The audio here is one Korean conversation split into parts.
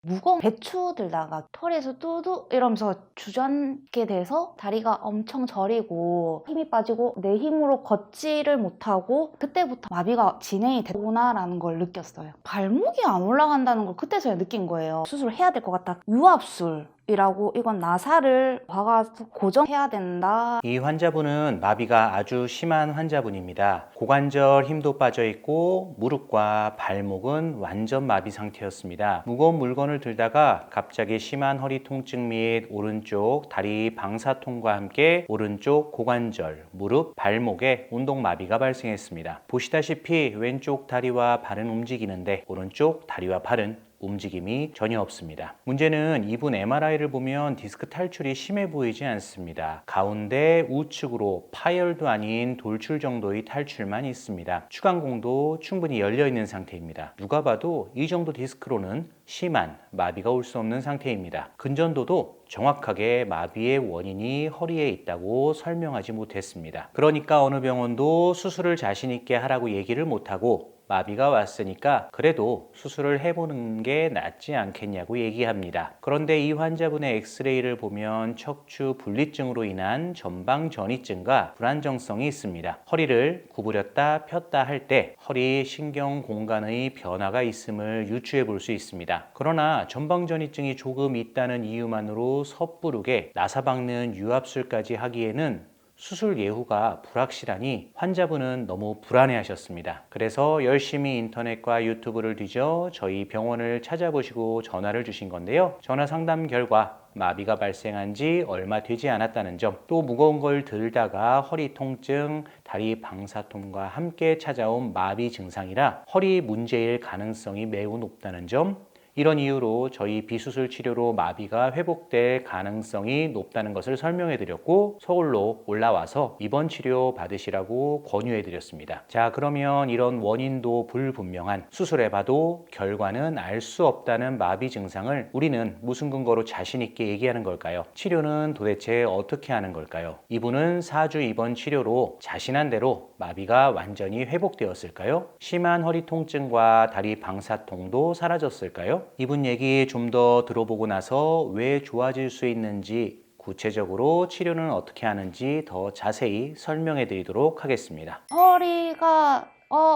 무거운 배추 들다가 털에서 뚜둑 이러면서 주저앉게 돼서 다리가 엄청 저리고 힘이 빠지고 내 힘으로 걷지를 못하고 그때부터 마비가 진행이 됐구나라는 걸 느꼈어요. 발목이 안 올라간다는 걸 그때서야 느낀 거예요. 수술을 해야 될 것 같다. 유압술 이라고 이건 나사를 박아서 고정해야 된다. 이 환자분은 마비가 아주 심한 환자분입니다. 고관절 힘도 빠져 있고 무릎과 발목은 완전 마비 상태였습니다. 무거운 물건을 들다가 갑자기 심한 허리 통증 및 오른쪽 다리 방사통과 함께 오른쪽 고관절, 무릎, 발목에 운동 마비가 발생했습니다. 보시다시피 왼쪽 다리와 발은 움직이는데 오른쪽 다리와 발은 움직임이 전혀 없습니다. 문제는 이분 MRI를 보면 디스크 탈출이 심해 보이지 않습니다. 가운데 우측으로 파열도 아닌 돌출 정도의 탈출만 있습니다. 추간공도 충분히 열려 있는 상태입니다. 누가 봐도 이 정도 디스크로는 심한 마비가 올 수 없는 상태입니다. 근전도도 정확하게 마비의 원인이 허리에 있다고 설명하지 못했습니다. 그러니까 어느 병원도 수술을 자신 있게 하라고 얘기를 못하고 마비가 왔으니까 그래도 수술을 해보는 게 낫지 않겠냐고 얘기합니다. 그런데 이 환자분의 엑스레이를 보면 척추 분리증으로 인한 전방 전이증과 불안정성이 있습니다. 허리를 구부렸다 폈다 할 때 허리 신경 공간의 변화가 있음을 유추해 볼 수 있습니다. 그러나 전방 전이증이 조금 있다는 이유만으로 섣부르게 나사 박는 유압술까지 하기에는 수술 예후가 불확실하니 환자분은 너무 불안해하셨습니다. 그래서 열심히 인터넷과 유튜브를 뒤져 저희 병원을 찾아보시고 전화를 주신 건데요. 전화 상담 결과 마비가 발생한 지 얼마 되지 않았다는 점, 또 무거운 걸 들다가 허리 통증, 다리 방사통과 함께 찾아온 마비 증상이라 허리 문제일 가능성이 매우 높다는 점, 이런 이유로 저희 비수술 치료로 마비가 회복될 가능성이 높다는 것을 설명해 드렸고 서울로 올라와서 입원 치료 받으시라고 권유해 드렸습니다. 자, 그러면 이런 원인도 불분명한 수술해 봐도 결과는 알 수 없다는 마비 증상을 우리는 무슨 근거로 자신 있게 얘기하는 걸까요? 치료는 도대체 어떻게 하는 걸까요? 이분은 4주 입원 치료로 자신한 대로 마비가 완전히 회복되었을까요? 심한 허리 통증과 다리 방사통도 사라졌을까요? 이분 얘기 좀 더 들어보고 나서 왜 좋아질 수 있는지 구체적으로 치료는 어떻게 하는지 더 자세히 설명해 드리도록 하겠습니다. 허리가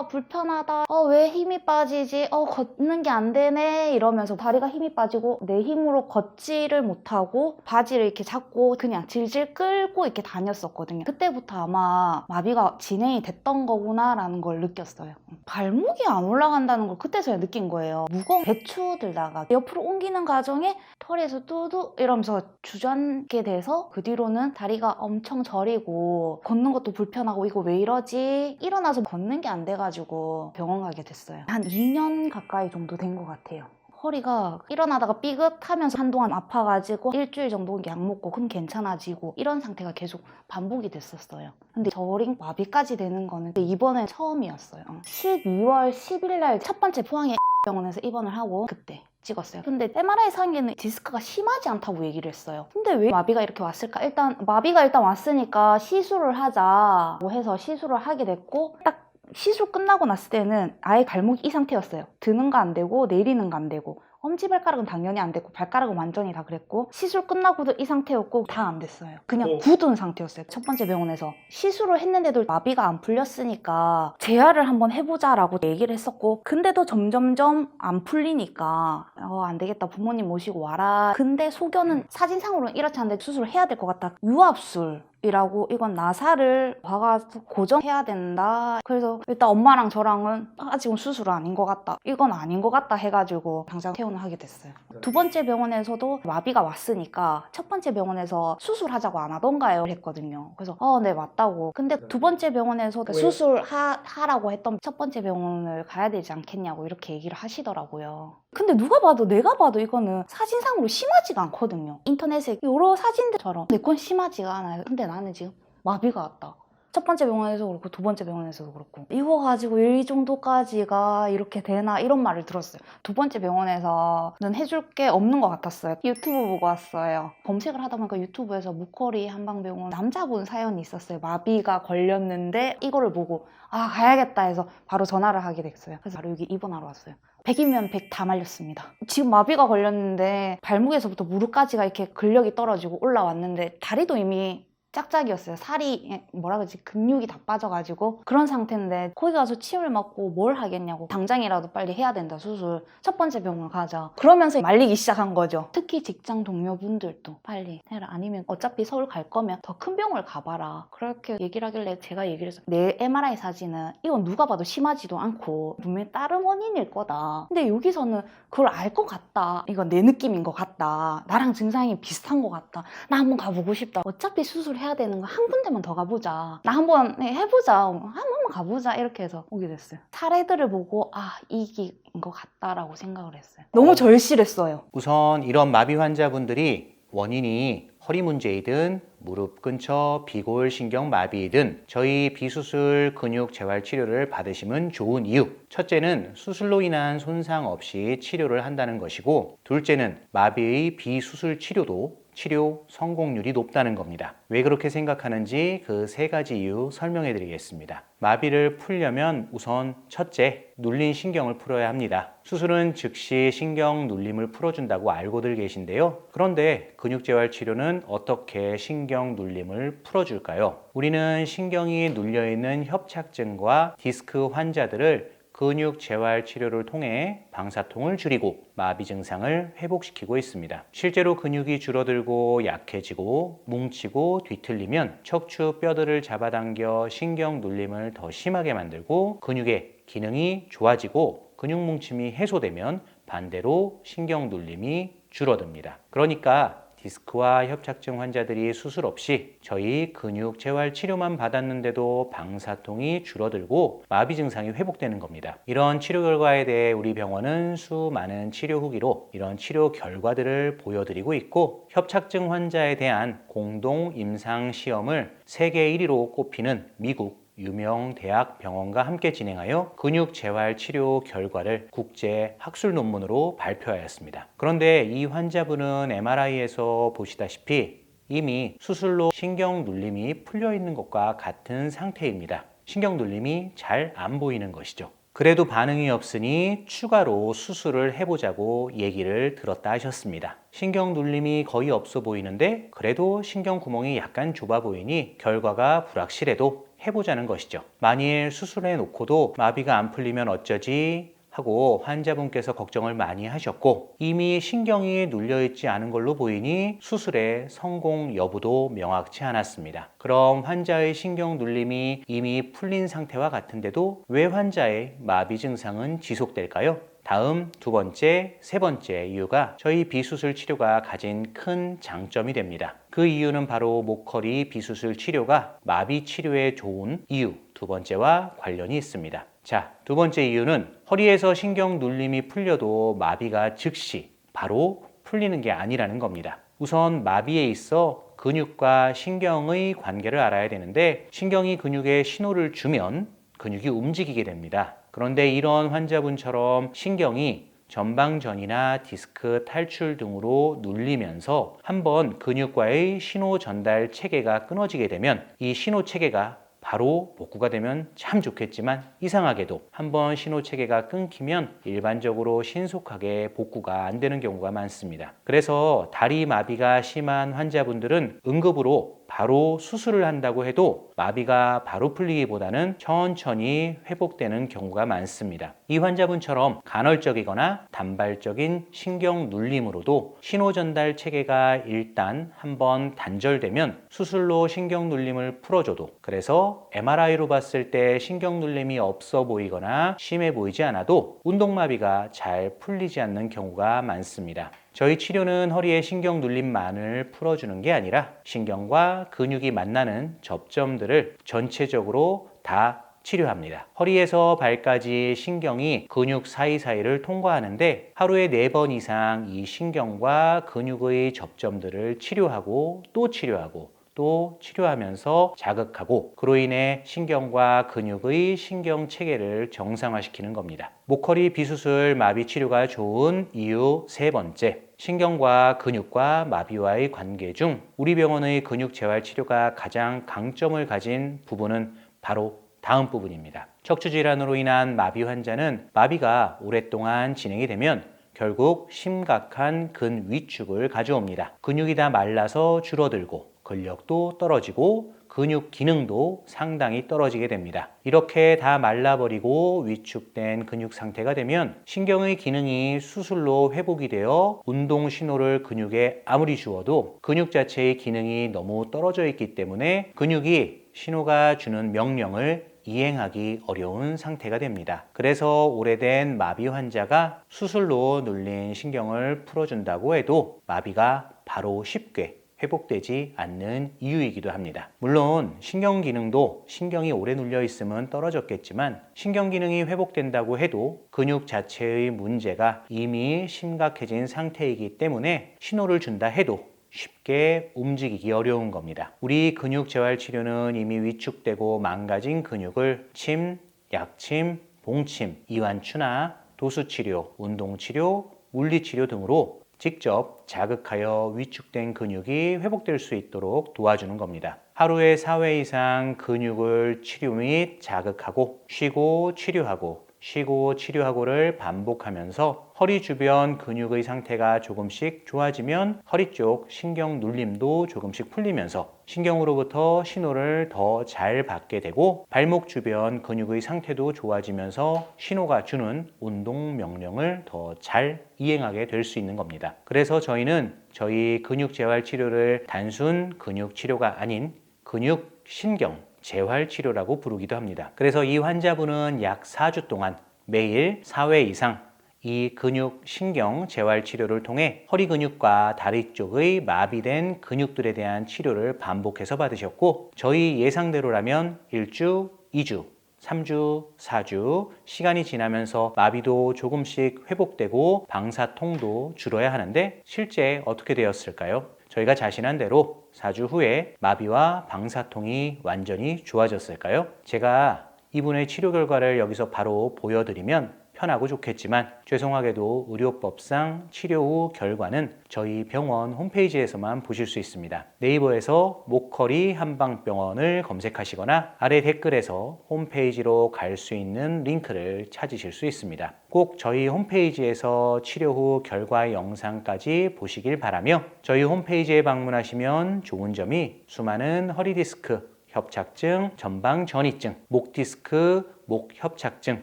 불편하다. 왜 힘이 빠지지? 걷는 게 안 되네. 이러면서 다리가 힘이 빠지고 내 힘으로 걷지를 못하고 바지를 이렇게 잡고 그냥 질질 끌고 이렇게 다녔었거든요. 그때부터 아마 마비가 진행이 됐던 거구나라는 걸 느꼈어요. 발목이 안 올라간다는 걸 그때서야 느낀 거예요. 무거운 배추 들다가 옆으로 옮기는 과정에 털에서 뚜둑 이러면서 주저앉게 돼서 그 뒤로는 다리가 엄청 저리고 걷는 것도 불편하고 이거 왜 이러지? 일어나서 걷는 게 안 돼가지고 병원 가게 됐어요. 한 2년 가까이 정도 된 것 같아요. 허리가 일어나다가 삐긋하면서 한동안 아파가지고 일주일 정도 약 먹고 그럼 괜찮아지고 이런 상태가 계속 반복이 됐었어요. 근데 저링 마비까지 되는 거는 이번에 처음이었어요. 12월 10일 날 첫 번째 포항에 병원에서 입원을 하고 그때 찍었어요. 근데 MRI 상에는 디스크가 심하지 않다고 얘기를 했어요. 근데 왜 마비가 이렇게 왔을까? 마비가 일단 왔으니까 시술을 하자고 해서 시술을 하게 됐고 딱 시술 끝나고 났을 때는 아예 발목이 이 상태였어요. 드는 거 안 되고 내리는 거 안 되고 엄지발가락은 당연히 안 됐고 발가락은 완전히 다 그랬고 시술 끝나고도 이 상태였고 다 안 됐어요. 그냥 굳은 상태였어요. 첫 번째 병원에서 시술을 했는데도 마비가 안 풀렸으니까 재활을 한번 해보자라고 얘기를 했었고 근데도 점점점 안 풀리니까 안 되겠다 부모님 모시고 와라. 근데 소견은 사진상으로는 이렇지 않은데 수술을 해야 될 것 같다. 유압술 이라고 이건 나사를 박아서 고정해야 된다. 그래서 일단 엄마랑 저랑은 지금 수술은 아닌 것 같다. 이건 아닌 것 같다 해가지고 당장 퇴원을 하게 됐어요. 두 번째 병원에서도 마비가 왔으니까 첫 번째 병원에서 수술하자고 안 하던가요? 했거든요. 그래서 네 맞다고. 근데 두 번째 병원에서 수술하라고 했던 첫 번째 병원을 가야 되지 않겠냐고 이렇게 얘기를 하시더라고요. 근데 누가 봐도 내가 봐도 이거는 사진상으로 심하지가 않거든요. 인터넷에 여러 사진들처럼 내 건 심하지가 않아요. 근데 나는 지금 마비가 왔다. 첫 번째 병원에서도 그렇고 두 번째 병원에서도 그렇고 이거 가지고 이 정도까지가 이렇게 되나 이런 말을 들었어요. 두 번째 병원에서는 해줄 게 없는 것 같았어요. 유튜브 보고 왔어요. 검색을 하다 보니까 유튜브에서 무커리 한방병원 남자분 사연이 있었어요. 마비가 걸렸는데 이거를 보고 가야겠다 해서 바로 전화를 하게 됐어요. 그래서 바로 여기 입원하러 왔어요. 100이면 100 다 말렸습니다. 지금 마비가 걸렸는데 발목에서부터 무릎까지가 이렇게 근력이 떨어지고 올라왔는데 다리도 이미 짝짝이었어요. 살이 뭐라 그러지, 근육이 다 빠져가지고 그런 상태인데 거기 가서 침을 맞고 뭘 하겠냐고, 당장이라도 빨리 해야 된다, 수술. 첫 번째 병원 가자 그러면서 말리기 시작한 거죠. 특히 직장 동료분들도 빨리 해라, 아니면 어차피 서울 갈 거면 더 큰 병원을 가봐라, 그렇게 얘기를 하길래 제가 얘기를 했어요. 내 MRI 사진은 이건 누가 봐도 심하지도 않고 분명히 다른 원인일 거다. 근데 여기서는 그걸 알 것 같다, 이건 내 느낌인 것 같다, 나랑 증상이 비슷한 것 같다, 나 한번 가보고 싶다, 어차피 수술해야 되는 거 한 군데만 더 가보자, 나 한번 해보자, 한번 가보자, 이렇게 해서 오게 됐어요. 사례들을 보고 이게 것 같다라고 생각을 했어요. 너무 절실했어요. 우선 이런 마비 환자분들이 원인이 허리 문제이든 무릎 근처 비골신경 마비이든 저희 비수술 근육 재활 치료를 받으시면 좋은 이유, 첫째는 수술로 인한 손상 없이 치료를 한다는 것이고, 둘째는 마비의 비수술 치료도 치료 성공률이 높다는 겁니다. 왜 그렇게 생각하는지 그 세 가지 이유 설명해 드리겠습니다. 마비를 풀려면 우선 첫째, 눌린 신경을 풀어야 합니다. 수술은 즉시 신경 눌림을 풀어준다고 알고들 계신데요. 그런데 근육재활 치료는 어떻게 신경 눌림을 풀어줄까요? 우리는 신경이 눌려있는 협착증과 디스크 환자들을 근육 재활 치료를 통해 방사통을 줄이고 마비 증상을 회복시키고 있습니다. 실제로 근육이 줄어들고 약해지고 뭉치고 뒤틀리면 척추 뼈들을 잡아당겨 신경 눌림을 더 심하게 만들고 근육의 기능이 좋아지고 근육 뭉침이 해소되면 반대로 신경 눌림이 줄어듭니다. 그러니까 디스크와 협착증 환자들이 수술 없이 저희 근육 재활 치료만 받았는데도 방사통이 줄어들고 마비 증상이 회복되는 겁니다. 이런 치료 결과에 대해 우리 병원은 수많은 치료 후기로 이런 치료 결과들을 보여드리고 있고, 협착증 환자에 대한 공동 임상 시험을 세계 1위로 꼽히는 미국 유명 대학 병원과 함께 진행하여 근육 재활 치료 결과를 국제 학술 논문으로 발표하였습니다. 그런데 이 환자분은 MRI에서 보시다시피 이미 수술로 신경 눌림이 풀려 있는 것과 같은 상태입니다. 신경 눌림이 잘 안 보이는 것이죠. 그래도 반응이 없으니 추가로 수술을 해보자고 얘기를 들었다 하셨습니다. 신경 눌림이 거의 없어 보이는데 그래도 신경 구멍이 약간 좁아 보이니 결과가 불확실해도 해보자는 것이죠. 만일 수술해 놓고도 마비가 안 풀리면 어쩌지 하고 환자분께서 걱정을 많이 하셨고, 이미 신경이 눌려있지 않은 걸로 보이니 수술의 성공 여부도 명확치 않았습니다. 그럼 환자의 신경 눌림이 이미 풀린 상태와 같은데도 왜 환자의 마비 증상은 지속될까요? 다음 두 번째, 세 번째 이유가 저희 비수술 치료가 가진 큰 장점이 됩니다. 그 이유는 바로 목허리 비수술 치료가 마비 치료에 좋은 이유 두 번째와 관련이 있습니다. 자, 두 번째 이유는 허리에서 신경 눌림이 풀려도 마비가 즉시 바로 풀리는 게 아니라는 겁니다. 우선 마비에 있어 근육과 신경의 관계를 알아야 되는데, 신경이 근육에 신호를 주면 근육이 움직이게 됩니다. 그런데 이런 환자분처럼 신경이 전방전이나 디스크 탈출 등으로 눌리면서 한번 근육과의 신호 전달 체계가 끊어지게 되면 이 신호 체계가 바로 복구가 되면 참 좋겠지만 이상하게도 한번 신호 체계가 끊기면 일반적으로 신속하게 복구가 안 되는 경우가 많습니다. 그래서 다리 마비가 심한 환자분들은 응급으로 바로 수술을 한다고 해도 마비가 바로 풀리기보다는 천천히 회복되는 경우가 많습니다. 이 환자분처럼 간헐적이거나 단발적인 신경 눌림으로도 신호 전달 체계가 일단 한번 단절되면 수술로 신경 눌림을 풀어줘도, 그래서 MRI로 봤을 때 신경 눌림이 없어 보이거나 심해 보이지 않아도 운동마비가 잘 풀리지 않는 경우가 많습니다. 저희 치료는 허리의 신경 눌림만을 풀어주는 게 아니라 신경과 근육이 만나는 접점들을 전체적으로 다 치료합니다. 허리에서 발까지 신경이 근육 사이사이를 통과하는데 하루에 4번 이상 이 신경과 근육의 접점들을 치료하고 또 치료하고 또 치료하면서 자극하고, 그로 인해 신경과 근육의 신경 체계를 정상화시키는 겁니다. 목허리 비수술 마비 치료가 좋은 이유 세 번째, 신경과 근육과 마비와의 관계 중 우리 병원의 근육 재활 치료가 가장 강점을 가진 부분은 바로 다음 부분입니다. 척추 질환으로 인한 마비 환자는 마비가 오랫동안 진행이 되면 결국 심각한 근위축을 가져옵니다. 근육이 다 말라서 줄어들고 근력도 떨어지고 근육 기능도 상당히 떨어지게 됩니다. 이렇게 다 말라버리고 위축된 근육 상태가 되면 신경의 기능이 수술로 회복이 되어 운동 신호를 근육에 아무리 주어도 근육 자체의 기능이 너무 떨어져 있기 때문에 근육이 신호가 주는 명령을 이행하기 어려운 상태가 됩니다. 그래서 오래된 마비 환자가 수술로 눌린 신경을 풀어준다고 해도 마비가 바로 쉽게 회복되지 않는 이유이기도 합니다. 물론 신경 기능도 신경이 오래 눌려 있으면 떨어졌겠지만 신경 기능이 회복된다고 해도 근육 자체의 문제가 이미 심각해진 상태이기 때문에 신호를 준다 해도 쉽게 움직이기 어려운 겁니다. 우리 근육 재활 치료는 이미 위축되고 망가진 근육을 침, 약침, 봉침, 이완추나 도수치료, 운동치료, 물리치료 등으로 직접 자극하여 위축된 근육이 회복될 수 있도록 도와주는 겁니다. 하루에 4회 이상 근육을 치료 및 자극하고 쉬고 치료하고 쉬고 치료하고를 반복하면서 허리 주변 근육의 상태가 조금씩 좋아지면 허리 쪽 신경 눌림도 조금씩 풀리면서 신경으로부터 신호를 더 잘 받게 되고 발목 주변 근육의 상태도 좋아지면서 신호가 주는 운동 명령을 더 잘 이행하게 될 수 있는 겁니다. 그래서 저희는 저희 근육 재활 치료를 단순 근육 치료가 아닌 근육 신경 재활 치료라고 부르기도 합니다. 그래서 이 환자분은 약 4주 동안 매일 4회 이상 이 근육 신경 재활 치료를 통해 허리 근육과 다리 쪽의 마비된 근육들에 대한 치료를 반복해서 받으셨고 저희 예상대로라면 1주, 2주, 3주, 4주 시간이 지나면서 마비도 조금씩 회복되고 방사통도 줄어야 하는데 실제 어떻게 되었을까요? 저희가 자신한 대로 4주 후에 마비와 방사통이 완전히 좋아졌을까요? 제가 이분의 치료 결과를 여기서 바로 보여드리면 편하고 좋겠지만 죄송하게도 의료법상 치료 후 결과는 저희 병원 홈페이지에서만 보실 수 있습니다. 네이버에서 목허리 한방병원을 검색하시거나 아래 댓글에서 홈페이지로 갈 수 있는 링크를 찾으실 수 있습니다. 꼭 저희 홈페이지에서 치료 후 결과 영상까지 보시길 바라며 저희 홈페이지에 방문하시면 좋은 점이 수많은 허리 디스크, 협착증, 전방 전이증, 목 디스크, 목 협착증,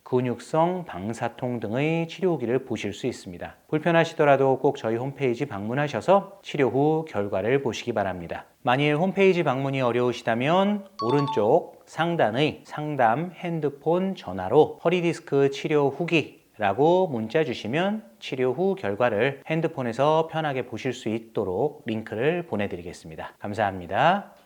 근육성 방사통 등의 치료 후기를 보실 수 있습니다. 불편하시더라도 꼭 저희 홈페이지 방문하셔서 치료 후 결과를 보시기 바랍니다. 만일 홈페이지 방문이 어려우시다면 오른쪽 상단의 상담 핸드폰 전화로 허리디스크 치료 후기 라고 문자 주시면 치료 후 결과를 핸드폰에서 편하게 보실 수 있도록 링크를 보내드리겠습니다. 감사합니다.